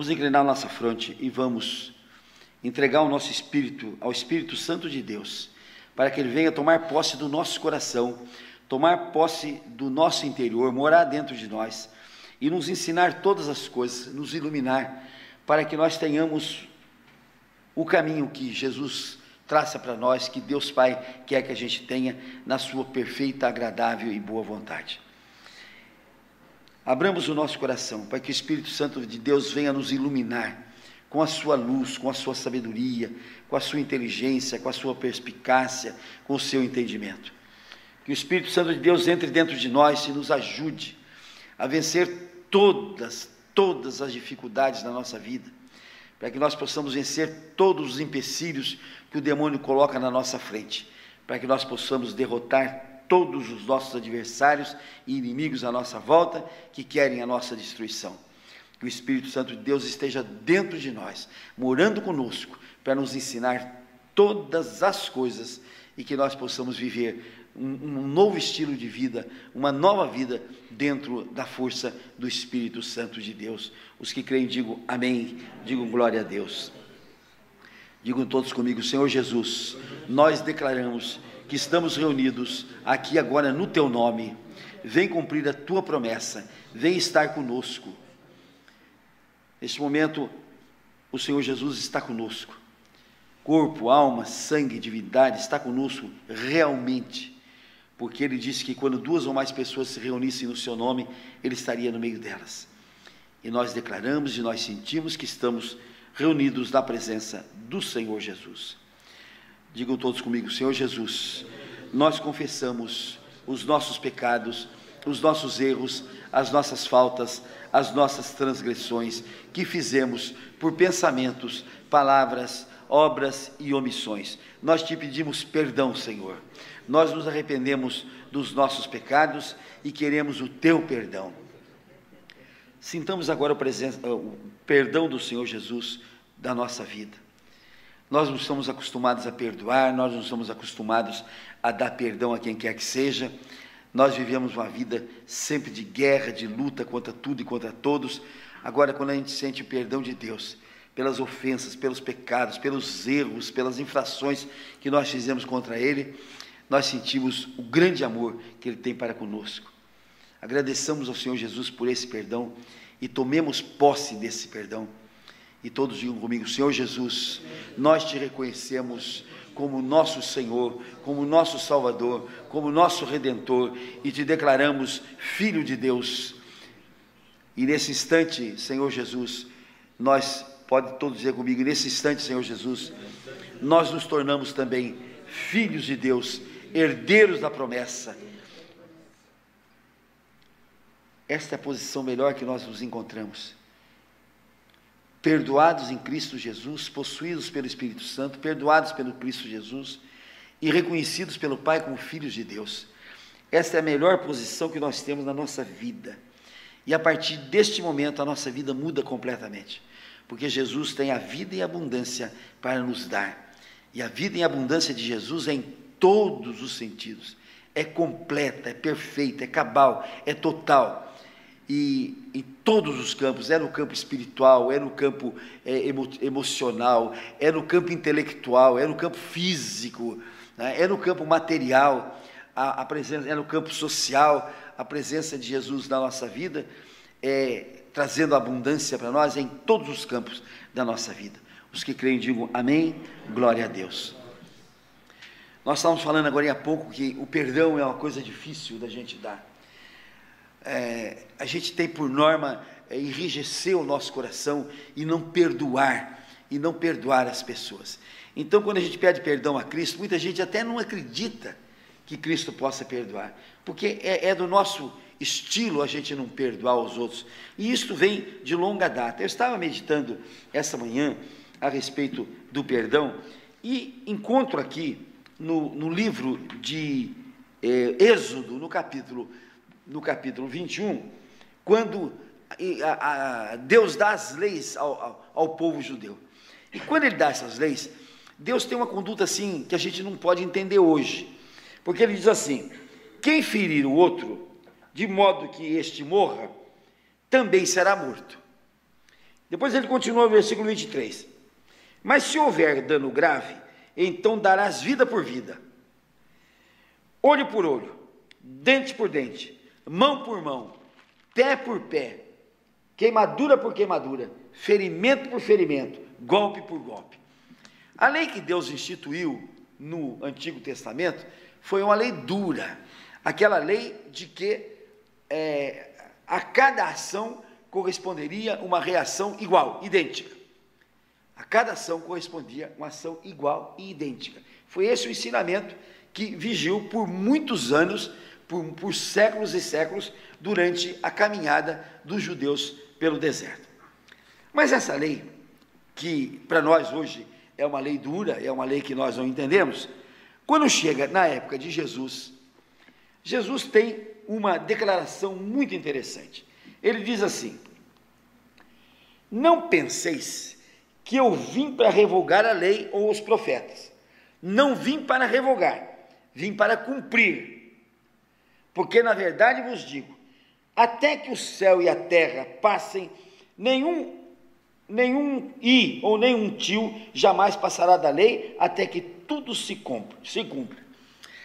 Vamos inclinar a nossa fronte e vamos entregar o nosso espírito ao Espírito Santo de Deus, para que Ele venha tomar posse do nosso coração, tomar posse do nosso interior, morar dentro de nós e nos ensinar todas as coisas, nos iluminar, para que nós tenhamos o caminho que Jesus traça para nós, que Deus Pai quer que a gente tenha na sua perfeita, agradável e boa vontade. Abramos o nosso coração para que o Espírito Santo de Deus venha nos iluminar com a sua luz, com a sua sabedoria, com a sua inteligência, com a sua perspicácia, com o seu entendimento. Que o Espírito Santo de Deus entre dentro de nós e nos ajude a vencer todas as dificuldades da nossa vida, para que nós possamos vencer todos os empecilhos que o demônio coloca na nossa frente, para que nós possamos derrotar todos os nossos adversários e inimigos à nossa volta, que querem a nossa destruição. Que o Espírito Santo de Deus esteja dentro de nós, morando conosco, para nos ensinar todas as coisas, e que nós possamos viver um novo estilo de vida, uma nova vida, dentro da força do Espírito Santo de Deus. Os que creem, digam amém, digam glória a Deus. Digam todos comigo: Senhor Jesus, nós declaramos que estamos reunidos aqui agora no Teu nome. Vem cumprir a Tua promessa, vem estar conosco. Neste momento, o Senhor Jesus está conosco. Corpo, alma, sangue, divindade, está conosco realmente, porque Ele disse que quando 2 ou mais pessoas se reunissem no Seu nome, Ele estaria no meio delas. E nós declaramos e nós sentimos que estamos reunidos na presença do Senhor Jesus. Digam todos comigo: Senhor Jesus, nós confessamos os nossos pecados, os nossos erros, as nossas faltas, as nossas transgressões que fizemos por pensamentos, palavras, obras e omissões. Nós te pedimos perdão, Senhor. Nós nos arrependemos dos nossos pecados e queremos o teu perdão. Sintamos agora o perdão do Senhor Jesus da nossa vida. Nós não estamos acostumados a perdoar, nós não estamos acostumados a dar perdão a quem quer que seja. Nós vivemos uma vida sempre de guerra, de luta contra tudo e contra todos. Agora, quando a gente sente o perdão de Deus, pelas ofensas, pelos pecados, pelos erros, pelas infrações que nós fizemos contra Ele, nós sentimos o grande amor que Ele tem para conosco. Agradeçamos ao Senhor Jesus por esse perdão e tomemos posse desse perdão. E todos digam comigo: Senhor Jesus, nós te reconhecemos como nosso Senhor, como nosso Salvador, como nosso Redentor, e te declaramos Filho de Deus. E nesse instante, Senhor Jesus, pode todos dizer comigo, nesse instante, Senhor Jesus, nós nos tornamos também filhos de Deus, herdeiros da promessa. Esta é a posição melhor que nós nos encontramos. Perdoados em Cristo Jesus, possuídos pelo Espírito Santo, perdoados pelo Cristo Jesus e reconhecidos pelo Pai como filhos de Deus. Esta é a melhor posição que nós temos na nossa vida. E a partir deste momento a nossa vida muda completamente, porque Jesus tem a vida em abundância para nos dar. E a vida em abundância de Jesus é em todos os sentidos. É completa, é perfeita, é cabal, é total. E em todos os campos, é no campo espiritual, é no campo emocional, é no campo intelectual, é no campo físico, né? É no campo material, a presença, é no campo social. A presença de Jesus na nossa vida, trazendo abundância para nós, em todos os campos da nossa vida. Os que creem digam amém, glória a Deus. Nós estávamos falando agora há pouco que o perdão é uma coisa difícil da gente dar. A gente tem por norma enrijecer o nosso coração e não perdoar as pessoas. Então, quando a gente pede perdão a Cristo, muita gente até não acredita que Cristo possa perdoar, porque é do nosso estilo a gente não perdoar os outros, e isso vem de longa data. Eu estava meditando essa manhã a respeito do perdão, e encontro aqui no livro de Êxodo, no capítulo 21, quando Deus dá as leis ao povo judeu. E quando Ele dá essas leis, Deus tem uma conduta assim, que a gente não pode entender hoje, porque Ele diz assim: quem ferir o outro, de modo que este morra, também será morto. Depois ele continua no versículo 23. Mas se houver dano grave, então darás vida por vida, olho por olho, dente por dente, mão por mão, pé por pé, queimadura por queimadura, ferimento por ferimento, golpe por golpe. A lei que Deus instituiu no Antigo Testamento foi uma lei dura, aquela lei de que a cada ação corresponderia uma reação igual, idêntica. A cada ação correspondia uma ação igual e idêntica. Foi esse o ensinamento que vigiu por muitos anos, por séculos e séculos, durante a caminhada dos judeus pelo deserto. Mas essa lei, que para nós hoje é uma lei dura, é uma lei que nós não entendemos, quando chega na época de Jesus, Jesus tem uma declaração muito interessante. Ele diz assim: não penseis que eu vim para revogar a lei ou os profetas. Não vim para revogar, vim para cumprir. Porque na verdade vos digo, até que o céu e a terra passem, nenhum i ou nenhum tio jamais passará da lei, até que tudo se cumpra.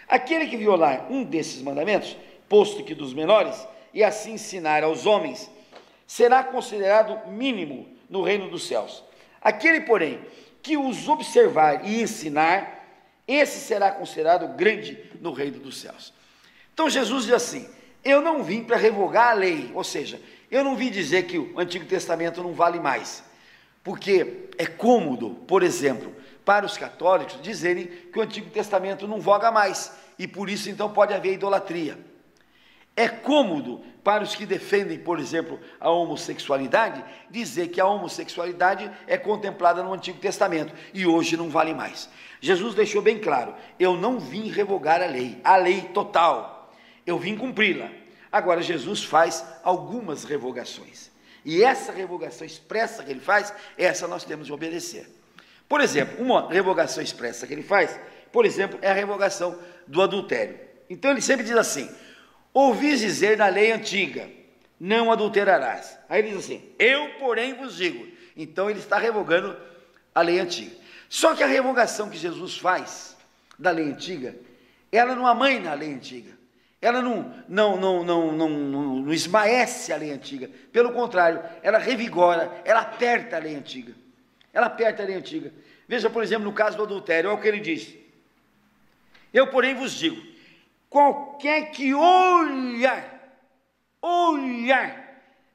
Aquele que violar um desses mandamentos, posto que dos menores, e assim ensinar aos homens, será considerado mínimo no reino dos céus. Aquele, porém, que os observar e ensinar, esse será considerado grande no reino dos céus. Então Jesus diz assim: eu não vim para revogar a lei, ou seja, eu não vim dizer que o Antigo Testamento não vale mais, porque é cômodo, por exemplo, para os católicos dizerem que o Antigo Testamento não voga mais, e por isso então pode haver idolatria. É cômodo para os que defendem, por exemplo, a homossexualidade, dizer que a homossexualidade é contemplada no Antigo Testamento e hoje não vale mais. Jesus deixou bem claro: eu não vim revogar a lei total, eu vim cumpri-la. Agora Jesus faz algumas revogações, e essa revogação expressa que ele faz, essa nós temos de obedecer. Por exemplo, uma revogação expressa que ele faz, por exemplo, é a revogação do adultério. Então ele sempre diz assim: ouvis dizer na lei antiga, não adulterarás. Aí ele diz assim: eu, porém, vos digo. Então ele está revogando a lei antiga. Só que a revogação que Jesus faz da lei antiga, ela não amaina a lei antiga. Ela não esmaece a lei antiga. Pelo contrário, ela revigora, ela aperta a lei antiga. Ela aperta a lei antiga. Veja, por exemplo, no caso do adultério, olha o que ele diz: eu, porém, vos digo, qualquer que olhar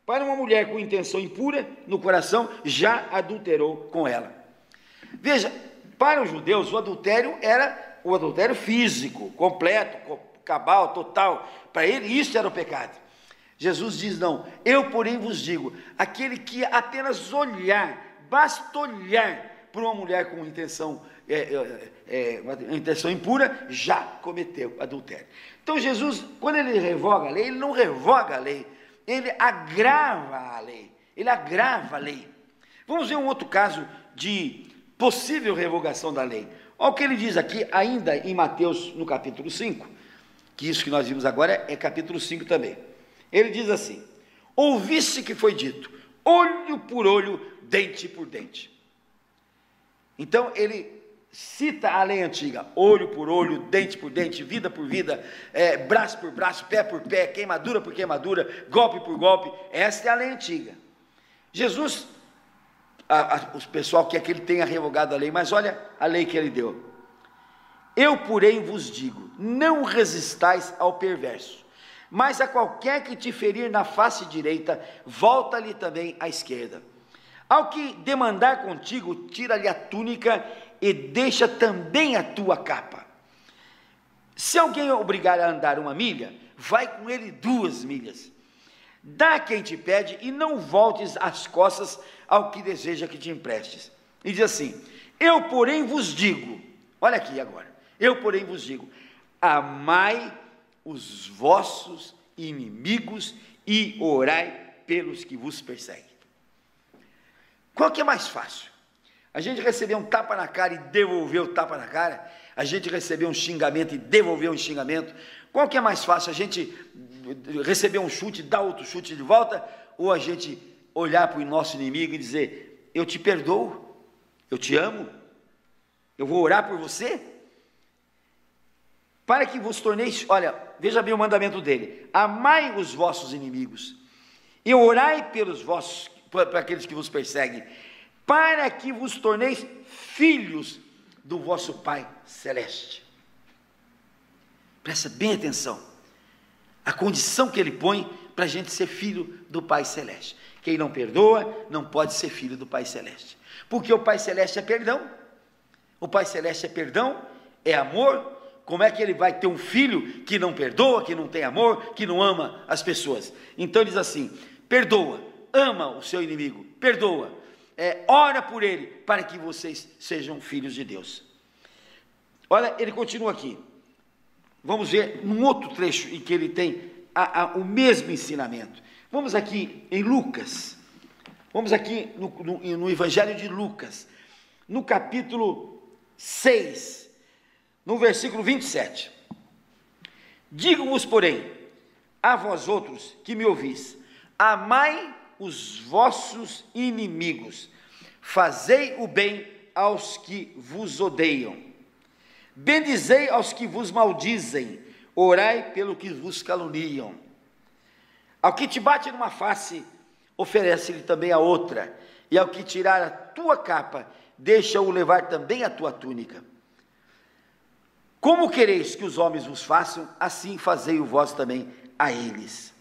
para uma mulher com intenção impura no coração, já adulterou com ela. Veja, para os judeus, o adultério era o adultério físico, completo, cabal, total. Para ele, isso era o pecado. Jesus diz: não, eu, porém, vos digo, aquele que apenas olhar, basta olhar para uma mulher com intenção uma intenção impura, já cometeu adultério. Então Jesus, quando ele revoga a lei, ele não revoga a lei, ele agrava a lei, Vamos ver um outro caso de possível revogação da lei. Olha o que ele diz aqui, ainda em Mateus, no capítulo 5, que isso que nós vimos agora é capítulo 5 também. Ele diz assim: ouviste que foi dito, olho por olho, dente por dente. Então ele cita a lei antiga: olho por olho, dente por dente, vida por vida, braço por braço, pé por pé, queimadura por queimadura, golpe por golpe. Esta é a lei antiga. Jesus, o pessoal quer que ele tenha revogado a lei, mas olha a lei que ele deu: eu, porém, vos digo, não resistais ao perverso, mas a qualquer que te ferir na face direita, volta-lhe também à esquerda. Ao que demandar contigo, tira-lhe a túnica e deixa também a tua capa. Se alguém obrigar a andar 1 milha, vai com ele 2 milhas. Dá a quem te pede e não voltes as costas ao que deseja que te emprestes. E diz assim: eu, porém, vos digo, olha aqui agora, eu, porém, vos digo, amai os vossos inimigos e orai pelos que vos perseguem. Qual que é mais fácil? A gente receber um tapa na cara e devolver o tapa na cara? A gente receber um xingamento e devolver um xingamento? Qual que é mais fácil? A gente receber um chute e dar outro chute de volta? Ou a gente olhar para o nosso inimigo e dizer: eu te perdoo, eu te amo, eu vou orar por você, para que vos torneis, olha, veja bem o mandamento dele: amai os vossos inimigos, e orai pelos vossos, para aqueles que vos perseguem, para que vos torneis filhos do vosso Pai Celeste. Presta bem atenção, a condição que ele põe para a gente ser filho do Pai Celeste. Quem não perdoa, não pode ser filho do Pai Celeste, porque o Pai Celeste é perdão, o Pai Celeste é perdão, é amor. Como é que ele vai ter um filho que não perdoa, que não tem amor, que não ama as pessoas? Então ele diz assim: perdoa, ama o seu inimigo, perdoa, ora por ele, para que vocês sejam filhos de Deus. Olha, ele continua aqui, vamos ver num outro trecho em que ele tem o mesmo ensinamento. Vamos aqui em Lucas, vamos aqui no Evangelho de Lucas, no capítulo 6, no versículo 27, digo-vos, porém, a vós outros que me ouvis, amai os vossos inimigos, fazei o bem aos que vos odeiam, bendizei aos que vos maldizem, orai pelo que vos caluniam. Ao que te bate numa face, oferece-lhe também a outra, e ao que tirar a tua capa, deixa-o levar também a tua túnica. Como quereis que os homens vos façam, assim fazei o vós também a eles.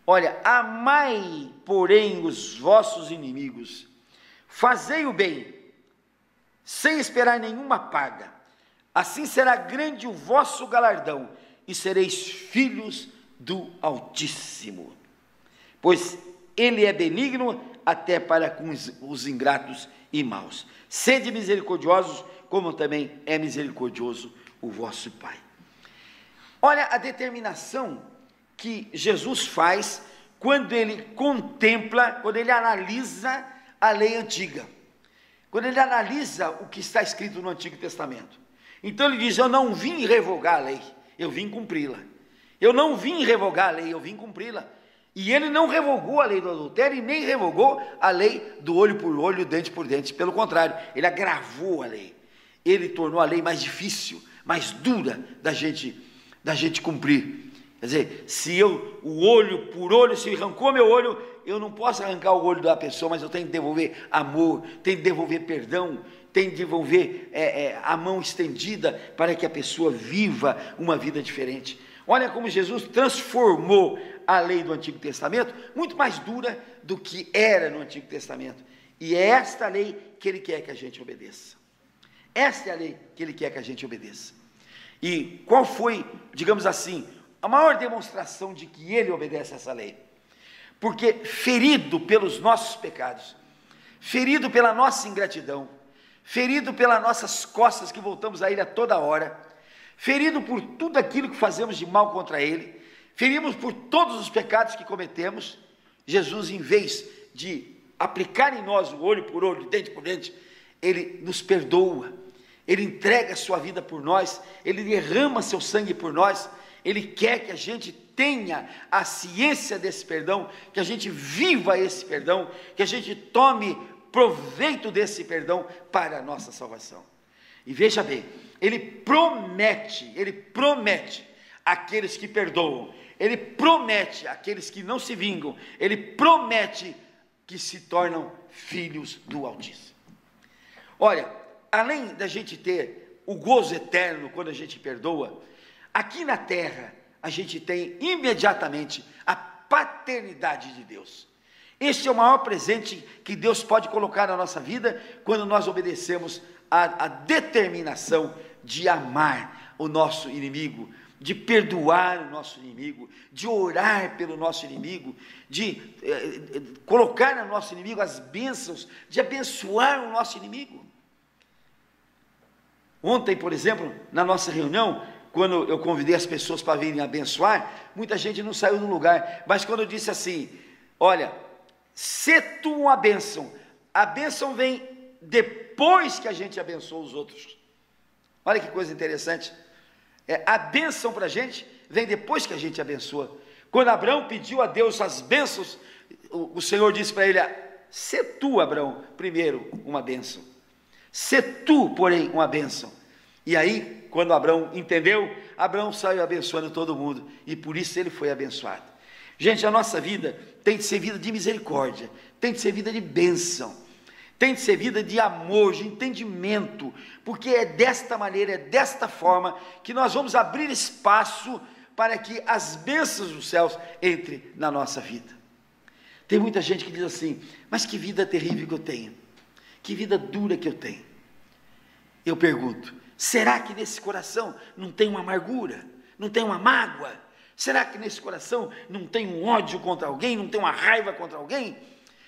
Olha, amai, porém, os vossos inimigos, fazei o bem, sem esperar nenhuma paga, assim será grande o vosso galardão, e sereis filhos do Altíssimo, pois ele é benigno até para com os ingratos e maus. Sede misericordiosos, como também é misericordioso o vosso Pai. Olha a determinação que Jesus faz quando ele contempla, quando ele analisa a lei antiga, quando ele analisa o que está escrito no Antigo Testamento. Então ele diz: eu não vim revogar a lei, eu vim cumpri-la. Eu não vim revogar a lei, eu vim cumpri-la. E ele não revogou a lei do adultério e nem revogou a lei do olho por olho, dente por dente. Pelo contrário, ele agravou a lei. Ele tornou a lei mais difícil, mais dura da gente cumprir. Quer dizer, se o olho por olho, se arrancou meu olho, eu não posso arrancar o olho da pessoa, mas eu tenho que devolver amor, tenho que devolver perdão, tenho que devolver a mão estendida para que a pessoa viva uma vida diferente. Olha como Jesus transformou a lei do Antigo Testamento, muito mais dura do que era no Antigo Testamento. E é esta lei que ele quer que a gente obedeça. Esta é a lei que ele quer que a gente obedeça. E qual foi, digamos assim, a maior demonstração de que ele obedece a essa lei? Porque ferido pelos nossos pecados, ferido pela nossa ingratidão, ferido pelas nossas costas que voltamos a ele a toda hora, ferido por tudo aquilo que fazemos de mal contra ele, ferimos por todos os pecados que cometemos, Jesus, em vez de aplicar em nós o olho por olho, dente por dente, ele nos perdoa, ele entrega a sua vida por nós, ele derrama seu sangue por nós, ele quer que a gente tenha a ciência desse perdão, que a gente viva esse perdão, que a gente tome proveito desse perdão para a nossa salvação. E veja bem, ele promete àqueles que perdoam, ele promete àqueles que não se vingam, ele promete que se tornam filhos do Altíssimo. Olha, além da gente ter o gozo eterno quando a gente perdoa, aqui na terra a gente tem imediatamente a paternidade de Deus. Este é o maior presente que Deus pode colocar na nossa vida quando nós obedecemos a determinação de amar o nosso inimigo, de perdoar o nosso inimigo, de orar pelo nosso inimigo, de colocar no nosso inimigo as bênçãos, de abençoar o nosso inimigo. Ontem, por exemplo, na nossa reunião, quando eu convidei as pessoas para virem abençoar, muita gente não saiu do lugar, mas quando eu disse assim: olha, se tu uma bênção, a bênção vem depois que a gente abençoa os outros. Olha que coisa interessante, a bênção para a gente vem depois que a gente abençoa. Quando Abraão pediu a Deus as bênçãos o Senhor disse para ele: sê tu, Abraão, primeiro uma bênção. Sê tu, porém, uma bênção. E aí, quando Abraão entendeu, Abraão saiu abençoando todo mundo, e por isso ele foi abençoado. Gente, a nossa vida tem de ser vida de misericórdia, tem de ser vida de bênção, tem de ser vida de amor, de entendimento, porque é desta maneira, é desta forma, que nós vamos abrir espaço para que as bênçãos dos céus entrem na nossa vida. Tem muita gente que diz assim: mas que vida terrível que eu tenho, que vida dura que eu tenho. Eu pergunto: será que nesse coração não tem uma amargura, não tem uma mágoa? Será que nesse coração não tem um ódio contra alguém, não tem uma raiva contra alguém?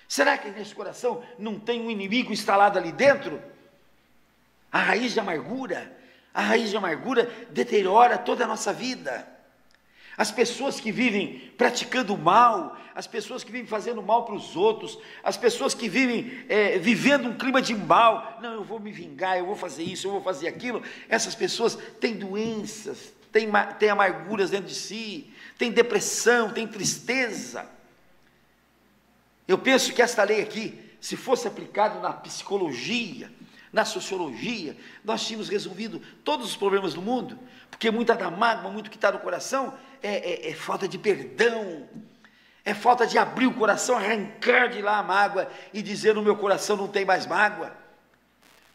Será que nesse coração não tem um inimigo instalado ali dentro? A raiz de amargura deteriora toda a nossa vida. As pessoas que vivem praticando mal, as pessoas que vivem fazendo mal para os outros, as pessoas que vivem vivendo um clima de mal, não, eu vou me vingar, eu vou fazer isso, eu vou fazer aquilo, essas pessoas têm doenças, têm amarguras dentro de si, têm depressão, têm tristeza. Eu penso que esta lei aqui, se fosse aplicada na psicologia, na sociologia, nós tínhamos resolvido todos os problemas do mundo, porque muita da mágoa, muito que está no coração, é falta de perdão, é falta de abrir o coração, arrancar de lá a mágoa e dizer: no meu coração não tem mais mágoa.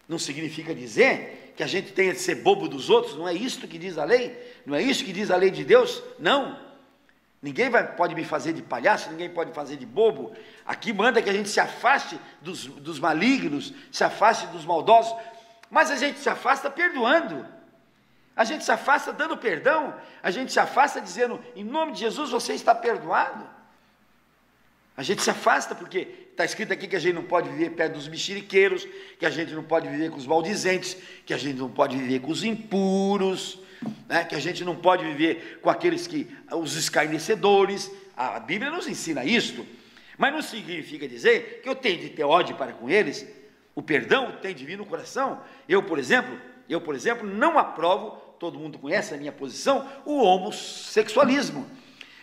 Não significa dizer que a gente tenha de ser bobo dos outros, não é isso que diz a lei, não é isso que diz a lei de Deus, não. Ninguém pode me fazer de palhaço, ninguém pode fazer de bobo. Aqui manda que a gente se afaste dos malignos, se afaste dos maldosos, mas a gente se afasta perdoando, a gente se afasta dando perdão, a gente se afasta dizendo: em nome de Jesus você está perdoado. A gente se afasta porque está escrito aqui que a gente não pode viver perto dos mexeriqueiros, que a gente não pode viver com os maldizentes, que a gente não pode viver com os impuros, né? Que a gente não pode viver com aqueles os escarnecedores. A Bíblia nos ensina isto, mas não significa dizer que eu tenho de ter ódio para com eles. O perdão tem de vir no coração. Eu, por exemplo, não aprovo, todo mundo conhece a minha posição, o homossexualismo,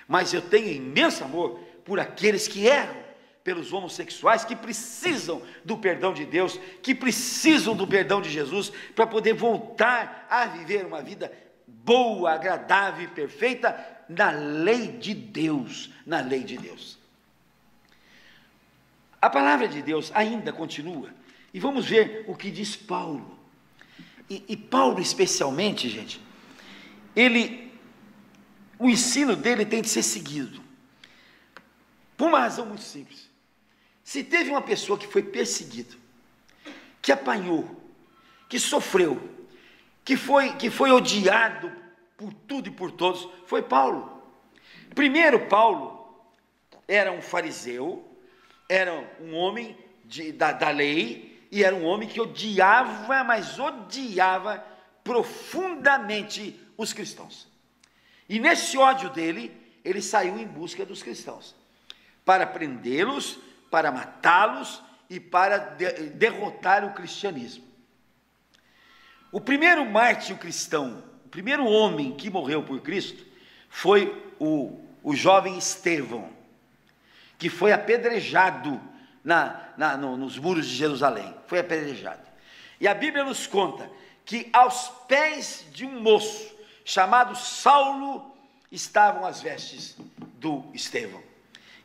mas eu tenho imenso amor por aqueles que erram, pelos homossexuais que precisam do perdão de Deus, que precisam do perdão de Jesus, para poder voltar a viver uma vida boa, agradável e perfeita, na lei de Deus, na lei de Deus. A palavra de Deus ainda continua, e vamos ver o que diz Paulo, e Paulo especialmente, gente, o ensino dele tem de ser seguido, por uma razão muito simples. Se teve uma pessoa que foi perseguida, que apanhou, que sofreu, que foi odiado por tudo e por todos, foi Paulo. Primeiro, Paulo era um fariseu, era um homem da lei, e era um homem que odiava, mas odiava profundamente os cristãos. E nesse ódio dele, ele saiu em busca dos cristãos, para prendê-los, para matá-los e para derrotar o cristianismo. O primeiro mártir cristão, o primeiro homem que morreu por Cristo, foi o jovem Estevão, que foi apedrejado nos muros de Jerusalém, foi apedrejado. E a Bíblia nos conta que aos pés de um moço chamado Saulo estavam as vestes do Estevão.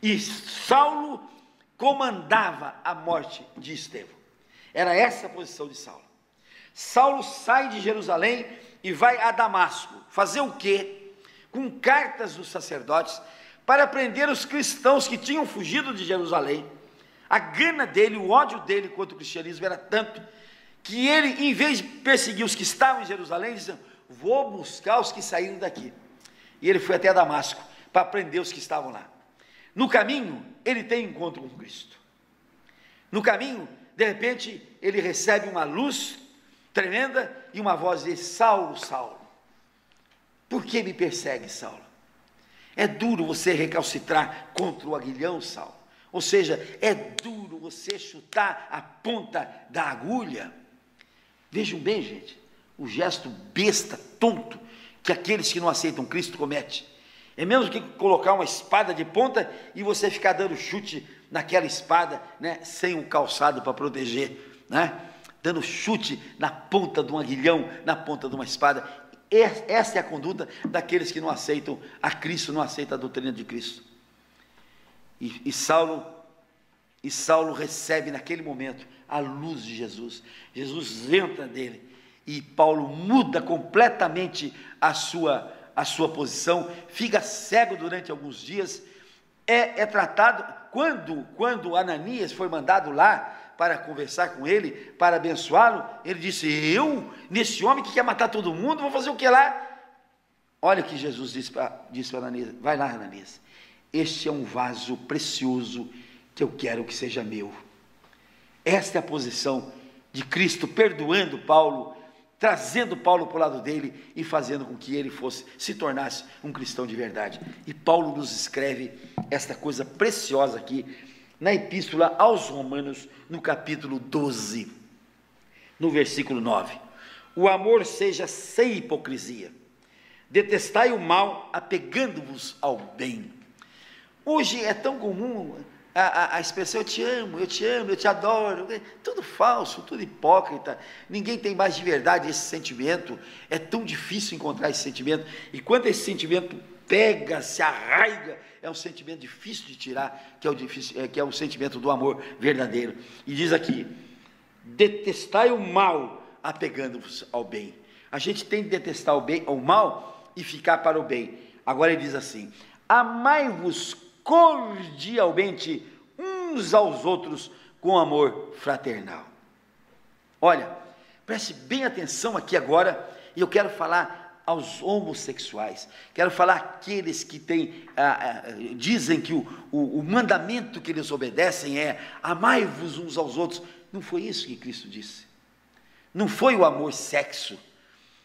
E Saulo comandava a morte de Estevão. Era essa a posição de Saulo. Saulo sai de Jerusalém e vai a Damasco. Fazer o quê? Com cartas dos sacerdotes para prender os cristãos que tinham fugido de Jerusalém. A gana dele, o ódio dele contra o cristianismo era tanto que ele, em vez de perseguir os que estavam em Jerusalém, disse: vou buscar os que saíram daqui. E ele foi até Damasco para prender os que estavam lá. No caminho, ele tem encontro com Cristo. No caminho, de repente, ele recebe uma luz tremenda e uma voz diz: Saulo, Saulo, por que me persegue, Saulo? É duro você recalcitrar contra o aguilhão, Saulo. Ou seja, é duro você chutar a ponta da agulha. Vejam bem, gente, o gesto besta, tonto, que aqueles que não aceitam Cristo cometem. É menos do que colocar uma espada de ponta e você ficar dando chute naquela espada, né, sem um calçado para proteger, né, dando chute na ponta de um aguilhão, na ponta de uma espada. Essa é a conduta daqueles que não aceitam a Cristo, não aceitam a doutrina de Cristo. E Saulo recebe naquele momento a luz de Jesus. Jesus entra nele e Paulo muda completamente a sua posição, fica cego durante alguns dias. É tratado, quando Ananias foi mandado lá para conversar com ele, para abençoá-lo, ele disse: eu, nesse homem que quer matar todo mundo, vou fazer o que lá? Olha o que Jesus disse para Ananias: vai lá, Ananias, este é um vaso precioso que eu quero que seja meu. Esta é a posição de Cristo, perdoando Paulo, trazendo Paulo para o lado dele e fazendo com que ele se tornasse um cristão de verdade. E Paulo nos escreve esta coisa preciosa aqui, na epístola aos Romanos, no capítulo 12, no versículo 9: o amor seja sem hipocrisia, detestai o mal, apegando-vos ao bem. Hoje é tão comum a expressão eu te amo, eu te adoro, tudo falso, tudo hipócrita, ninguém tem mais de verdade esse sentimento. É tão difícil encontrar esse sentimento, e quando esse sentimento pega, se arraiga, é um sentimento difícil de tirar, que é o sentimento do amor verdadeiro. E diz aqui: detestai o mal, apegando-vos ao bem. A gente tem que detestar o mal e ficar para o bem. Agora ele diz assim: amai-vos cordialmente uns aos outros com amor fraternal. Olha, preste bem atenção aqui agora, e eu quero falar aos homossexuais, quero falar àqueles que dizem que o mandamento que eles obedecem é amai-vos uns aos outros. Não foi isso que Cristo disse. Não foi o amor sexo,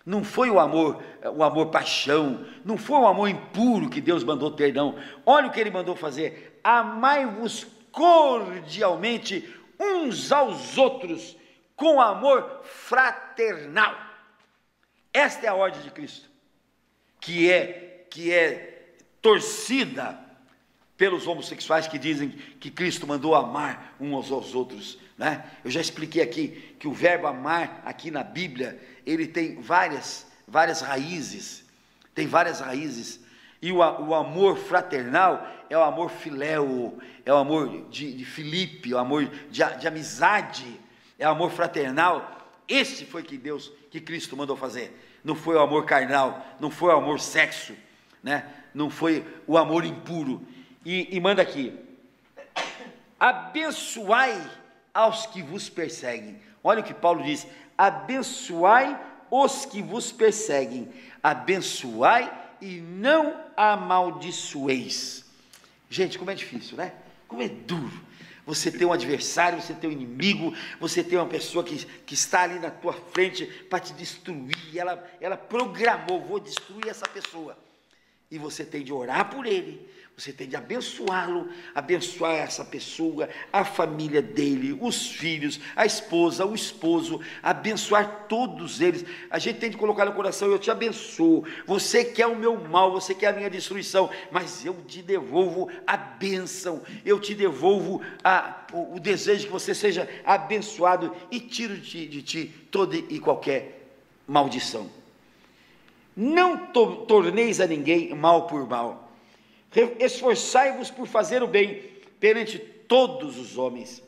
não foi o amor paixão, não foi o amor impuro que Deus mandou ter, não. Olha o que ele mandou fazer: amai-vos cordialmente uns aos outros com amor fraternal. Esta é a ordem de Cristo, que é torcida pelos homossexuais que dizem que Cristo mandou amar uns aos outros, né? Eu já expliquei aqui que o verbo amar aqui na Bíblia, ele tem várias raízes, e o amor fraternal é o amor filéu, é o amor de Filipe, é o amor de amizade, é o amor fraternal. Esse foi que Cristo mandou fazer. Não foi o amor carnal, não foi o amor sexo, né? Não foi o amor impuro. E manda aqui: abençoai aos que vos perseguem. Olha o que Paulo diz: abençoai os que vos perseguem, abençoai e não amaldiçoeis. Gente, como é difícil, né? Como é duro você ter um adversário, você ter um inimigo, você ter uma pessoa que está ali na tua frente para te destruir. Ela programou: vou destruir essa pessoa. E você tem de orar por ele, você tem de abençoá-lo, abençoar essa pessoa, a família dele, os filhos, a esposa, o esposo, abençoar todos eles. A gente tem de colocar no coração: eu te abençoo, você quer o meu mal, você quer a minha destruição, mas eu te devolvo a bênção, eu te devolvo o desejo que você seja abençoado, e tiro de ti toda e qualquer maldição. Não torneis a ninguém mal por mal, esforçai-vos por fazer o bem perante todos os homens.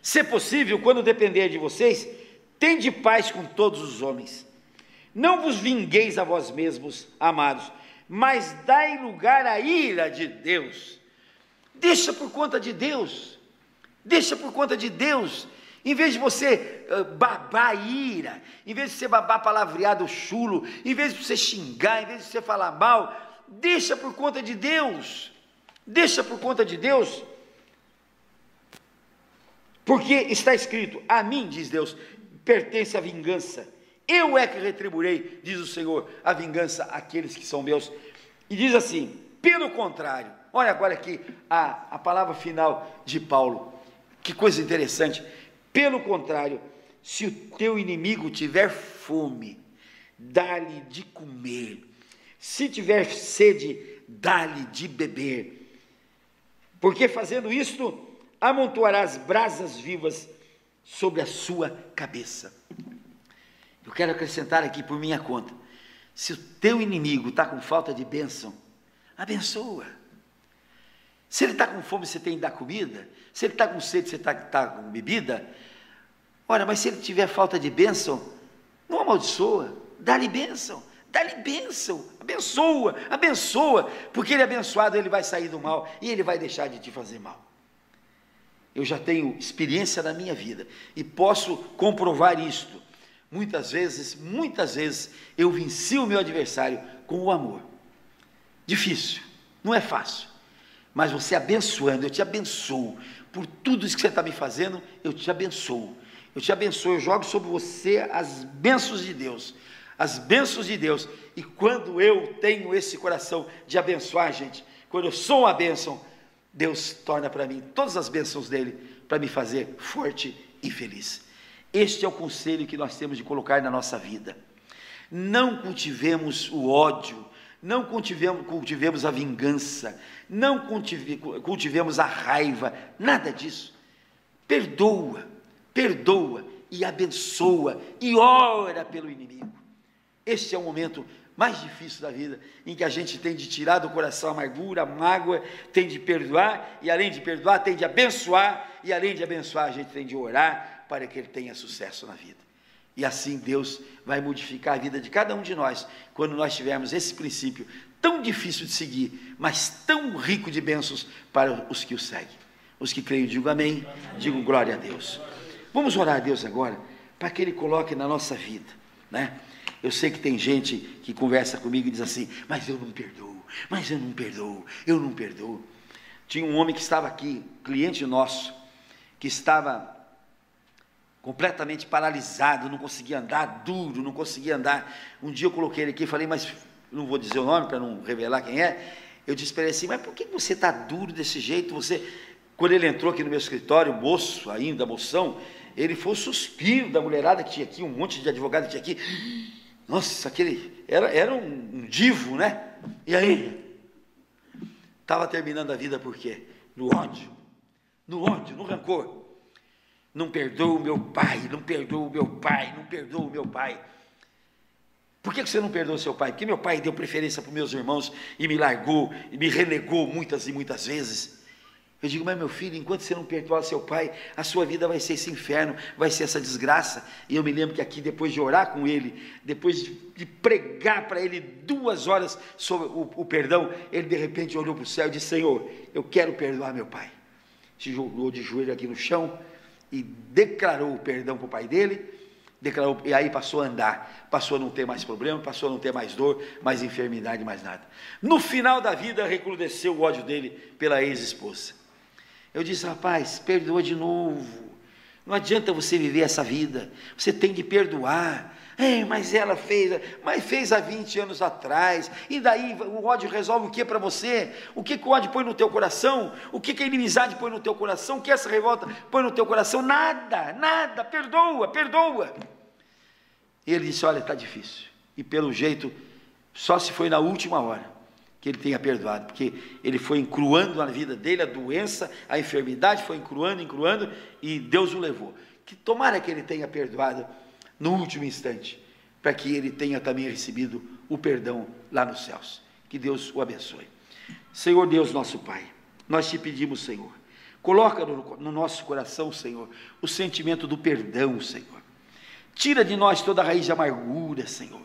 Se possível, quando depender de vocês, tende paz com todos os homens. Não vos vingueis a vós mesmos, amados, mas dai lugar à ira de Deus. Deixa por conta de Deus, deixa por conta de Deus. Em vez de você babar ira, em vez de você babar palavreado chulo, em vez de você xingar, em vez de você falar mal, deixa por conta de Deus, deixa por conta de Deus, porque está escrito: a mim, diz Deus, pertence a vingança, eu é que retribuirei, diz o Senhor, a vingança àqueles que são meus. E diz assim: pelo contrário, olha agora aqui a palavra final de Paulo, que coisa interessante. Pelo contrário, se o teu inimigo tiver fome, dá-lhe de comer, Se tiver sede, dá-lhe de beber, porque fazendo isto, amontoarás brasas vivas sobre a sua cabeça. Eu quero acrescentar aqui por minha conta, se o teu inimigo está com falta de bênção, abençoa. Se ele está com fome, você tem que dar comida. Se ele está com sede, você está com bebida. Ora, mas se ele tiver falta de bênção, não amaldiçoa, dá-lhe bênção, abençoa, abençoa, porque ele abençoado, ele vai sair do mal, e ele vai deixar de te fazer mal. Eu já tenho experiência na minha vida, e posso comprovar isto. Muitas vezes, eu venci o meu adversário com o amor. Difícil, não é fácil, mas você abençoando, eu te abençoo, por tudo isso que você está me fazendo, eu te abençoo, eu jogo sobre você as bênçãos de Deus, e quando eu tenho esse coração de abençoar, gente, quando eu sou uma bênção, Deus torna para mim todas as bênçãos dele, para me fazer forte e feliz. Este é o conselho que nós temos de colocar na nossa vida. Não cultivemos o ódio, não cultivemos a vingança, não cultivemos a raiva, nada disso. Perdoa e abençoa e ora pelo inimigo. Este é o momento mais difícil da vida, em que a gente tem de tirar do coração a amargura, a mágoa, tem de perdoar, e além de perdoar, tem de abençoar, e além de abençoar, a gente tem de orar para que ele tenha sucesso na vida. E assim Deus vai modificar a vida de cada um de nós, quando nós tivermos esse princípio tão difícil de seguir, mas tão rico de bênçãos para os que o seguem. Os que creem, digo amém, digo glória a Deus. Vamos orar a Deus agora, para que Ele coloque na nossa vida, né? Eu sei que tem gente que conversa comigo e diz assim, mas eu não perdoo. Tinha um homem que estava aqui, cliente nosso, que estava completamente paralisado, não conseguia andar, duro, não conseguia andar. Um dia eu coloquei ele aqui e falei, mas não vou dizer o nome para não revelar quem é. Eu disse para ele assim, mas por que você está duro desse jeito? Quando ele entrou aqui no meu escritório, moção, ele foi o suspiro da mulherada que tinha aqui, um monte de advogado que tinha aqui. Nossa, aquele era um divo, né? E aí? Estava terminando a vida por quê? No ódio, no rancor. Não perdoa o meu pai. Por que você não perdoa o seu pai? Porque meu pai deu preferência para os meus irmãos e me largou, e me renegou muitas e muitas vezes. Eu digo, mas meu filho, enquanto você não perdoar seu pai, a sua vida vai ser esse inferno, vai ser essa desgraça. E eu me lembro que aqui, depois de orar com ele, depois de pregar para ele 2 horas sobre o perdão, ele de repente olhou para o céu e disse, Senhor, eu quero perdoar meu pai. Se jogou de joelho aqui no chão e declarou o perdão para o pai dele, e aí passou a andar, passou a não ter mais problema, passou a não ter mais dor, mais enfermidade, mais nada. No final da vida, recrudesceu o ódio dele pela ex-esposa. Eu disse, rapaz, perdoa de novo, não adianta você viver essa vida, você tem de perdoar. Mas ela fez há 20 anos atrás, e daí o ódio resolve o que para você? O que o ódio põe no teu coração? O que a inimizade põe no teu coração? O que essa revolta põe no teu coração? Nada, perdoa. E ele disse, olha, está difícil, e pelo jeito, só se foi na última hora, que ele tenha perdoado, porque ele foi encruando na vida dele, a doença, a enfermidade, foi encruando, e Deus o levou. Que tomara que ele tenha perdoado no último instante, para que ele tenha também recebido o perdão lá nos céus. Que Deus o abençoe. Senhor Deus nosso Pai, nós te pedimos, Senhor, coloca no nosso coração, Senhor, o sentimento do perdão, Senhor. Tira de nós toda a raiz de amargura, Senhor.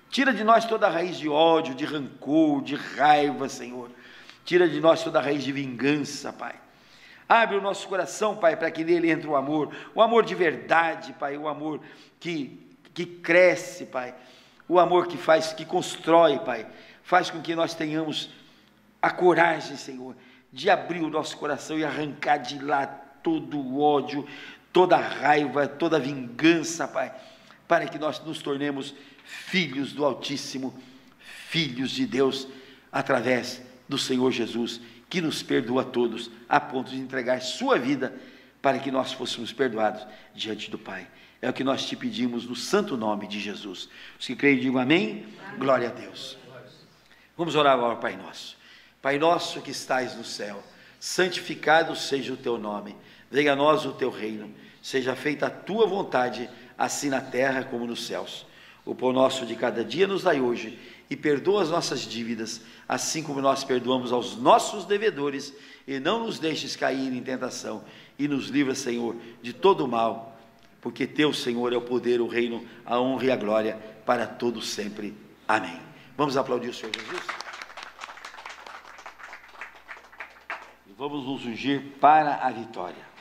Tira de nós toda a raiz de ódio, de rancor, de raiva, Senhor. Tira de nós toda a raiz de vingança, Pai. Abre o nosso coração, Pai, para que nele entre o amor de verdade, Pai, o amor que cresce, Pai, o amor que constrói, Pai, faz com que nós tenhamos a coragem, Senhor, de abrir o nosso coração e arrancar de lá todo o ódio, toda a raiva, toda a vingança, Pai, para que nós nos tornemos filhos do Altíssimo, filhos de Deus, através do Senhor Jesus, que nos perdoa a todos, a ponto de entregar sua vida, para que nós fôssemos perdoados diante do Pai. É o que nós te pedimos no santo nome de Jesus. Os que creem, digam amém. Glória a Deus. Vamos orar agora, Pai Nosso. Pai Nosso que estais no céu, santificado seja o teu nome. Venha a nós o teu reino. Seja feita a tua vontade, assim na terra como nos céus. O pão nosso de cada dia nos dai hoje, e perdoa as nossas dívidas, assim como nós perdoamos aos nossos devedores, e não nos deixes cair em tentação, e nos livra, Senhor, de todo o mal, porque teu, Senhor, é o poder, o reino, a honra e a glória, para todos sempre. Amém. Vamos aplaudir o Senhor Jesus? E vamos nos ungir para a vitória.